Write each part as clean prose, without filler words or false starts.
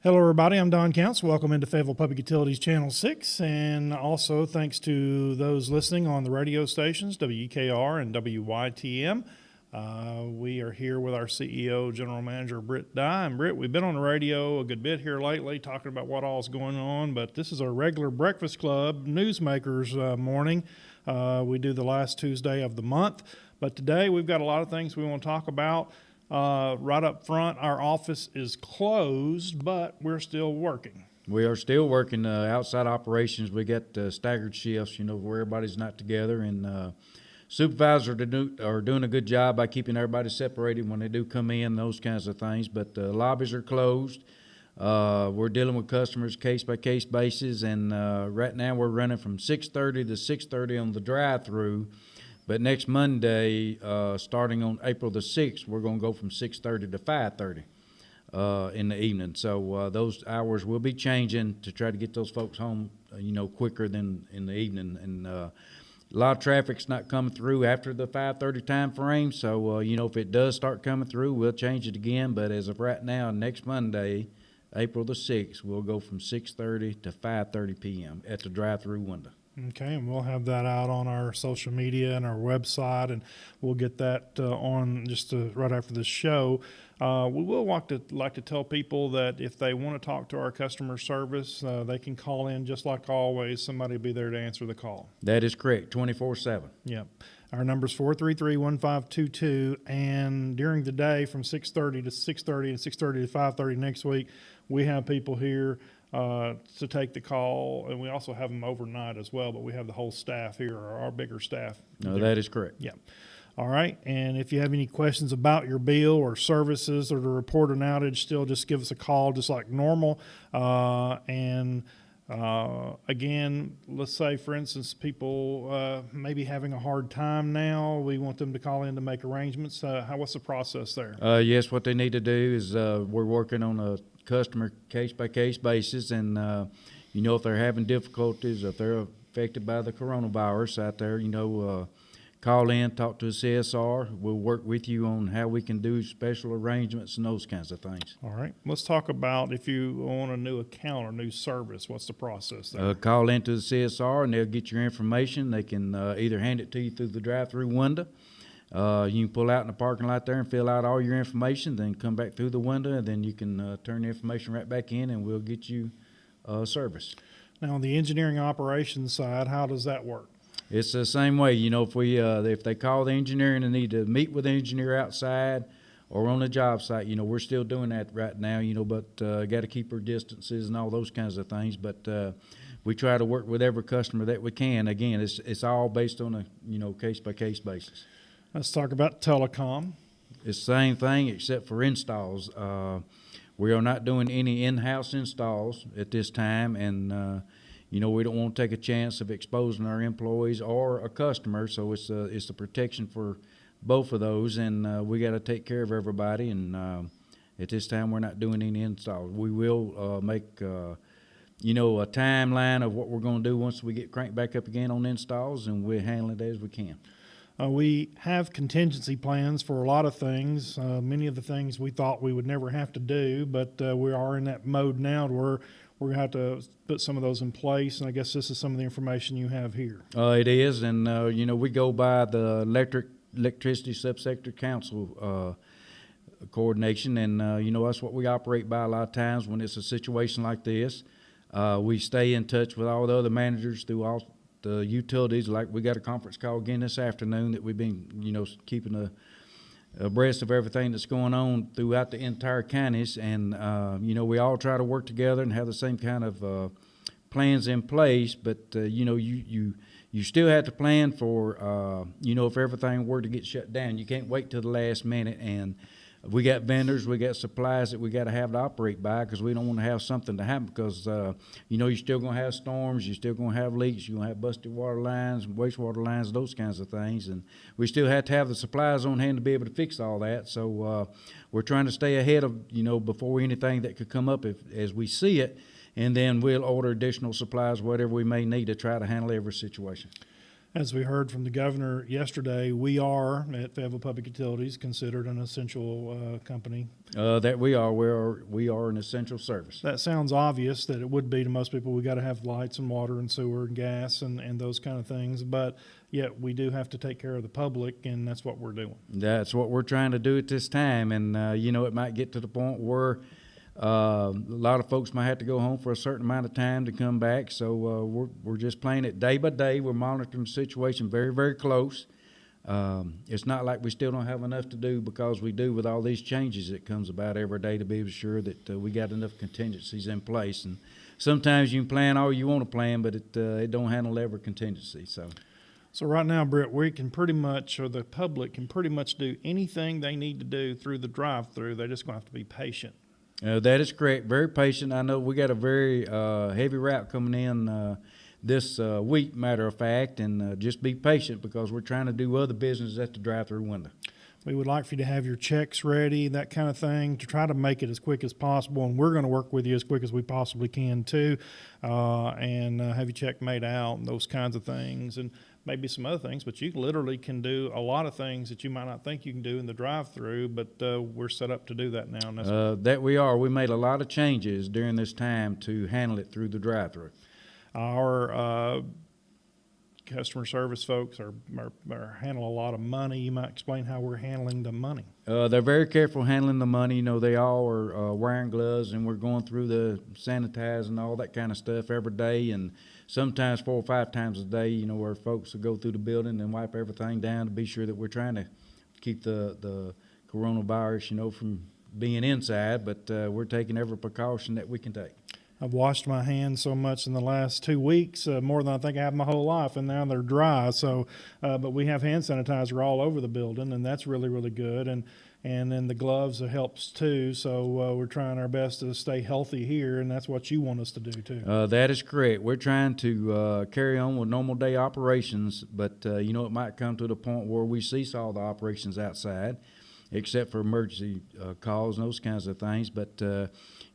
Hello, everybody. I'm Don Counts. Welcome into Fayetteville Public Utilities Channel 6, and also thanks to those listening on the radio stations, WEKR and WYTM. We are here with our CEO, General Manager, Britt Dye. And Britt, we've been on the radio a good bit here lately talking about what all is going on, but this is our regular Breakfast Club Newsmakers morning. We do the last Tuesday of the month, but today we've got a lot of things we want to talk about. Right up front, our office is closed, but we're still working. We are still working outside operations. We got staggered shifts, where everybody's not together, and supervisors are doing a good job by keeping everybody separated when they do come in, those kinds of things. But lobbies are closed. We're dealing with customers case-by-case basis, and right now we're running from 6:30 to 6:30 on the drive-through. But next Monday, starting on April the 6th, we're going to go from 6:30 to 5:30 in the evening. So those hours will be changing to try to get those folks home, quicker than in the evening. And a lot of traffic's not coming through after the 5:30 time frame. So, if it does start coming through, we'll change it again. But as of right now, next Monday, April the 6th, we'll go from 6:30 to 5:30 p.m. at the drive-through window. Okay, and we'll have that out on our social media and our website, and we'll get that on just right after this show. We will like to tell people that if they want to talk to our customer service, they can call in just like always. Somebody will be there to answer the call. That is correct, 24/7. Yep. Our number is 433-1522, and during the day from 6:30 to 6:30 and 6:30 to 5:30 next week, we have people here to take the call, and we also have them overnight as well, but we have the whole staff here, our bigger staff. No, that is correct. Yeah. All right, and if you have any questions about your bill or services or to report an outage, still just give us a call just like normal. Again, let's say, for instance, people may be having a hard time now. We want them to call in to make arrangements. What's the process there? Yes, what they need to do is we're working on a customer case-by-case basis, and if they're having difficulties, if they're affected by the coronavirus out there, call in, talk to a CSR. We'll work with you on how we can do special arrangements and those kinds of things. All right. Let's talk about if you want a new account or new service, what's the process there? Call into the CSR, and they'll get your information. They can either hand it to you through the drive-through window. You can pull out in the parking lot there and fill out all your information, then come back through the window, and then you can turn the information right back in, and we'll get you service. Now, on the engineering operations side, how does that work? It's the same way. If they call the engineer and they need to meet with the engineer outside or on the job site, we're still doing that right now, but got to keep our distances and all those kinds of things. But we try to work with every customer that we can. Again, it's all based on a case-by-case basis. Let's talk about telecom. It's the same thing except for installs. We are not doing any in-house installs at this time, and we don't want to take a chance of exposing our employees or a customer, so it's a protection for both of those, and we got to take care of everybody. And at this time, we're not doing any installs. We will make a timeline of what we're going to do once we get cranked back up again on installs, and we'll handle it as we can. We have contingency plans for a lot of things. Many of the things we thought we would never have to do, but we are in that mode now where we're going to have to put some of those in place, and I guess this is some of the information you have here. It is, and, we go by the Electricity Subsector Council coordination, and, that's what we operate by a lot of times when it's a situation like this. We stay in touch with all the other managers through all the utilities. Like we got a conference call again this afternoon that we've been, keeping abreast of everything that's going on throughout the entire counties, and we all try to work together and have the same kind of plans in place. But you still have to plan for if everything were to get shut down, you can't wait till the last minute. And we got vendors, we got supplies that we got to have to operate by, because we don't want to have something to happen, because you're still going to have storms, you're still going to have leaks, you're going to have busted water lines, wastewater lines, those kinds of things, and we still have to have the supplies on hand to be able to fix all that. So we're trying to stay ahead of before anything that could come up as we see it, and then we'll order additional supplies, whatever we may need, to try to handle every situation. As we heard from the governor yesterday, we are at Fayetteville Public Utilities considered an essential company. That we are an essential service. That sounds obvious that it would be to most people. We got to have lights and water and sewer and gas and those kind of things, but yet we do have to take care of the public, and that's what we're doing. That's what we're trying to do at this time, and it might get to the point where a lot of folks might have to go home for a certain amount of time to come back. So we're just playing it day by day. We're monitoring the situation very, very close. It's not like we still don't have enough to do, because we do with all these changes that comes about every day, to be sure that we got enough contingencies in place. And sometimes you can plan all you want to plan, but it don't handle every contingency. So right now, Britt, we can pretty much, or the public can pretty much do anything they need to do through the drive-through. They're just going to have to be patient. That is correct. Very patient. I know we got a very heavy route coming in this week, matter of fact, and just be patient, because we're trying to do other business at the drive-through window. We would like for you to have your checks ready, that kind of thing, to try to make it as quick as possible, and we're going to work with you as quick as we possibly can too, and have your check made out and those kinds of things, and maybe some other things. But you literally can do a lot of things that you might not think you can do in the drive-through, but we're set up to do that now. And that we are. We made a lot of changes during this time to handle it through the drive-through. Our customer service folks are handling a lot of money. You might explain how we're handling the money. They're very careful handling the money. They all are wearing gloves, and we're going through the sanitize and all that kind of stuff every day, and sometimes 4 or 5 times a day, where folks will go through the building and wipe everything down to be sure that we're trying to keep the coronavirus, from being inside, but we're taking every precaution that we can take. I've washed my hands so much in the last 2 weeks, more than I think I have my whole life, and now they're dry. So, but we have hand sanitizer all over the building, and that's really, really good. And then the gloves helps too. So we're trying our best to stay healthy here, and that's what you want us to do too. That is correct. We're trying to carry on with normal day operations, but it might come to the point where we cease all the operations outside, except for emergency calls and those kinds of things. But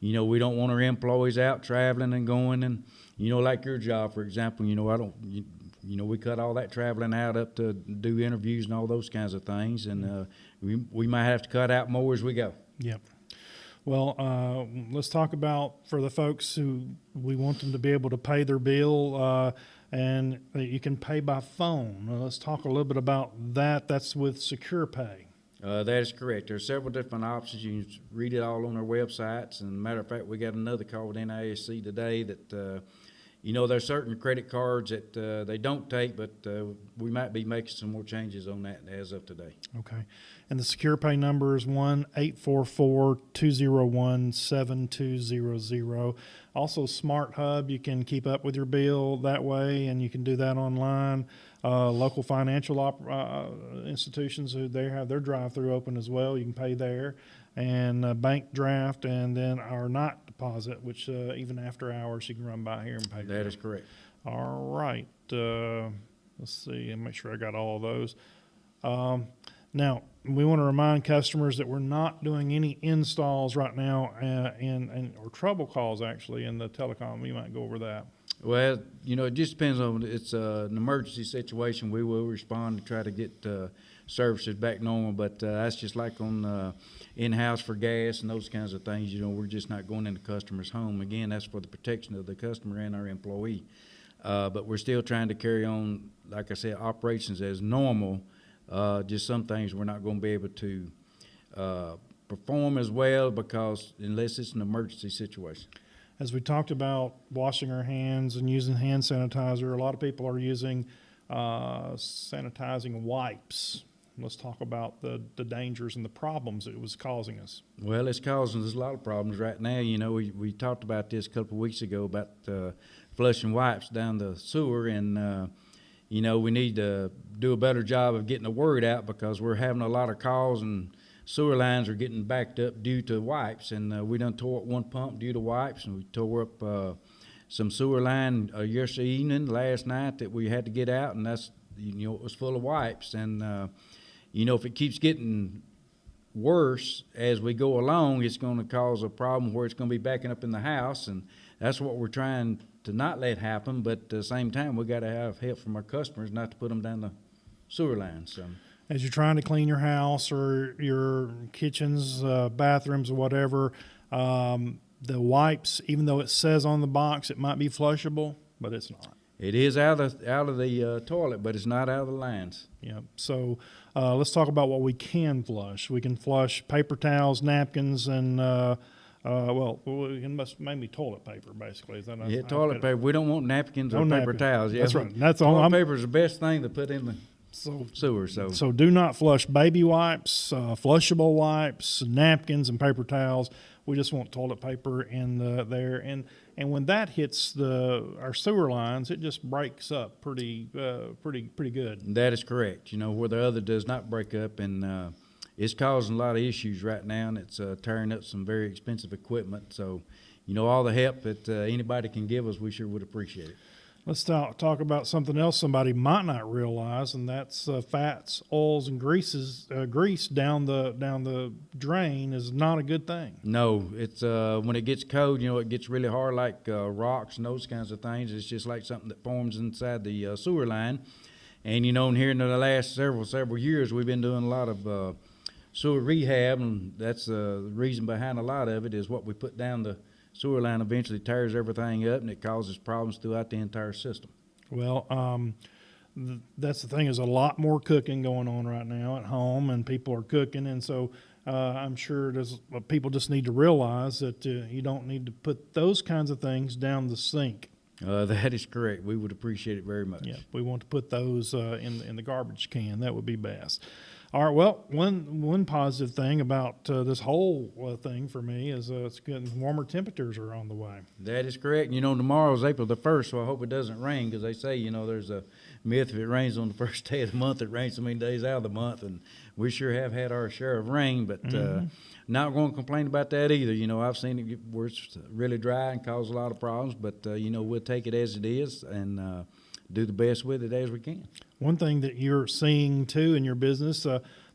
we don't want our employees out traveling and going, and like your job, for example. We cut all that traveling out up to do interviews and all those kinds of things, and we might have to cut out more as we go. Yep. Well, let's talk about, for the folks who we want them to be able to pay their bill, and you can pay by phone. Let's talk a little bit about that. That's with Secure Pay. That is correct. There are several different options. You can read it all on our websites. And matter of fact, we got another call with NISC today that, there's certain credit cards that they don't take, but we might be making some more changes on that as of today. Okay. And the Secure Pay number is 1-844-201-7200. Also, Smart Hub, you can keep up with your bill that way, and you can do that online. Local financial institutions, they have their drive-through open as well. You can pay there. And bank draft, and then our night deposit, which even after hours you can run by here and pay. That is correct. All right. Let's see and make sure I got all of those. Now, we want to remind customers that we're not doing any installs right now or trouble calls, actually, in the telecom. You might go over that. Well, it just depends on, it's an emergency situation. We will respond to try to get services back normal, but that's just like on in-house for gas and those kinds of things. We're just not going into customers' home. Again, that's for the protection of the customer and our employee. But we're still trying to carry on, like I said, operations as normal. Just some things we're not going to be able to perform as well, because unless it's an emergency situation. As we talked about washing our hands and using hand sanitizer, a lot of people are using sanitizing wipes. Let's talk about the dangers and the problems it was causing us. Well, it's causing us a lot of problems right now. We talked about this a couple of weeks ago about flushing wipes down the sewer, and we need to do a better job of getting the word out, because we're having a lot of calls and sewer lines are getting backed up due to wipes, and we done tore up one pump due to wipes, and we tore up some sewer line yesterday evening, last night, that we had to get out, and that's, it was full of wipes. And if it keeps getting worse as we go along, it's going to cause a problem where it's going to be backing up in the house, and that's what we're trying to not let happen, but at the same time, we got to have help from our customers not to put them down the sewer line. So as you're trying to clean your house or your kitchens, bathrooms, or whatever, the wipes, even though it says on the box it might be flushable, but it's not. it is out of the toilet, but it's not out of the lines. Yeah. So let's talk about what we can flush. We can flush paper towels, napkins, and we can maybe toilet paper. Basically, is that Toilet paper. We don't want napkins or paper towels. Yeah, that's right. That's all. Toilet paper is the best thing to put in the sewer. So do not flush baby wipes, flushable wipes, napkins, and paper towels. We just want toilet paper in there, and when that hits our sewer lines, it just breaks up pretty good. That is correct. Where the other does not break up, and it's causing a lot of issues right now, and it's tearing up some very expensive equipment. So, all the help that anybody can give us, we sure would appreciate it. Let's talk about something else somebody might not realize, and that's fats, oils, and greases. Grease down the drain is not a good thing. No, it's when it gets cold, it gets really hard, like rocks and those kinds of things. It's just like something that forms inside the sewer line. And here in the last several years, we've been doing a lot of sewer rehab, and that's the reason behind a lot of it is what we put down the sewer line eventually tears everything up, and it causes problems throughout the entire system. Well, that's the thing, is a lot more cooking going on right now at home, and people are cooking, and so I'm sure people just need to realize that you don't need to put those kinds of things down the sink. That is correct. We would appreciate it very much. Yeah, we want to put those in the garbage can. That would be best. All right. Well, one positive thing about this whole thing for me is it's getting warmer temperatures are on the way. That is correct. Tomorrow's April the 1st, so I hope it doesn't rain, because they say, there's a myth, if it rains on the first day of the month, it rains so many days out of the month, and we sure have had our share of rain, but not going to complain about that either. I've seen it where it's really dry and cause a lot of problems, but, we'll take it as it is and do the best with it as we can. One thing that you're seeing too in your business,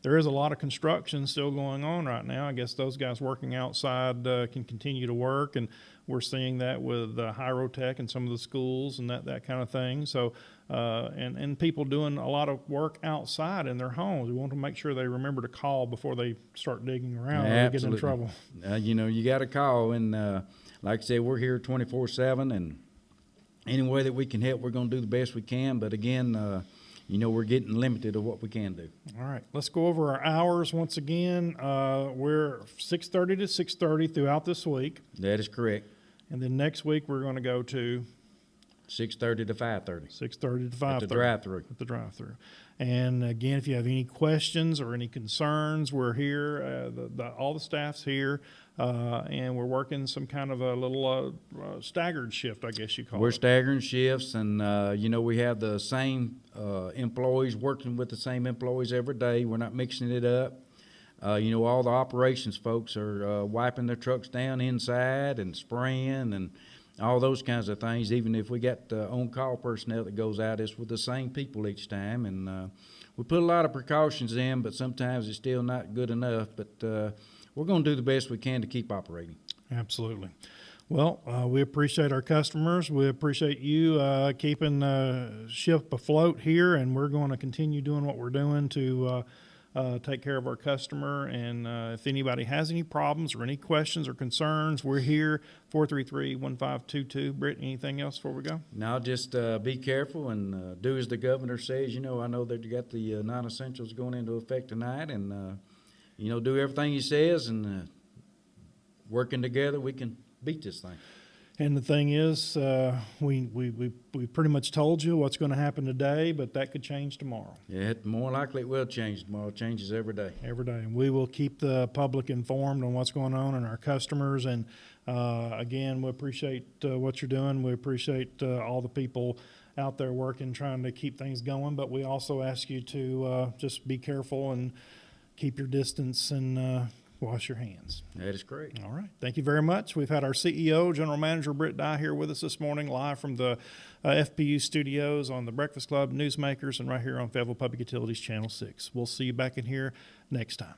there is a lot of construction still going on right now. I guess those guys working outside can continue to work, and we're seeing that with Hyrotech and some of the schools and that kind of thing. So, and people doing a lot of work outside in their homes. We want to make sure they remember to call before they start digging around or get in trouble. You got to call, and like I said, we're here 24/7, and any way that we can help, we're going to do the best we can. But again, we're getting limited of what we can do. All right, let's go over our hours once again. We're 6:30 to 6:30 throughout this week. That is correct. And then next week we're going to go to 6:30 to 5:30. 6:30 to 5:30. At the drive-through. At the drive-through. And again, if you have any questions or any concerns, we're here. All the staff's here, and we're working some kind of a little staggered shift, I guess you call it. We're staggering shifts, and we have the same employees working with the same employees every day. We're not mixing it up. All the operations folks are wiping their trucks down inside and spraying and all those kinds of things. Even if we got on-call personnel that goes out, it's with the same people each time. And we put a lot of precautions in, but sometimes it's still not good enough. But we're going to do the best we can to keep operating. Absolutely. Well, we appreciate our customers. We appreciate you keeping the ship afloat here, and we're going to continue doing what we're doing to take care of our customer. And if anybody has any problems or any questions or concerns, we're here, 433-1522. Britt, anything else before we go? No, just be careful and do as the governor says. I know that you got the non-essentials going into effect tonight, and do everything he says, and working together we can beat this thing. And the thing is, we pretty much told you what's going to happen today, but that could change tomorrow. Yeah, more likely it will change tomorrow. It changes every day. Every day. And we will keep the public informed on what's going on and our customers. And again, we appreciate what you're doing. We appreciate all the people out there working, trying to keep things going. But we also ask you to just be careful and keep your distance and wash your hands. That is correct. All right. Thank you very much. We've had our CEO, General Manager Britt Dye, here with us this morning, live from the FPU studios on the Breakfast Club, Newsmakers, and right here on Fayetteville Public Utilities Channel 6. We'll see you back in here next time.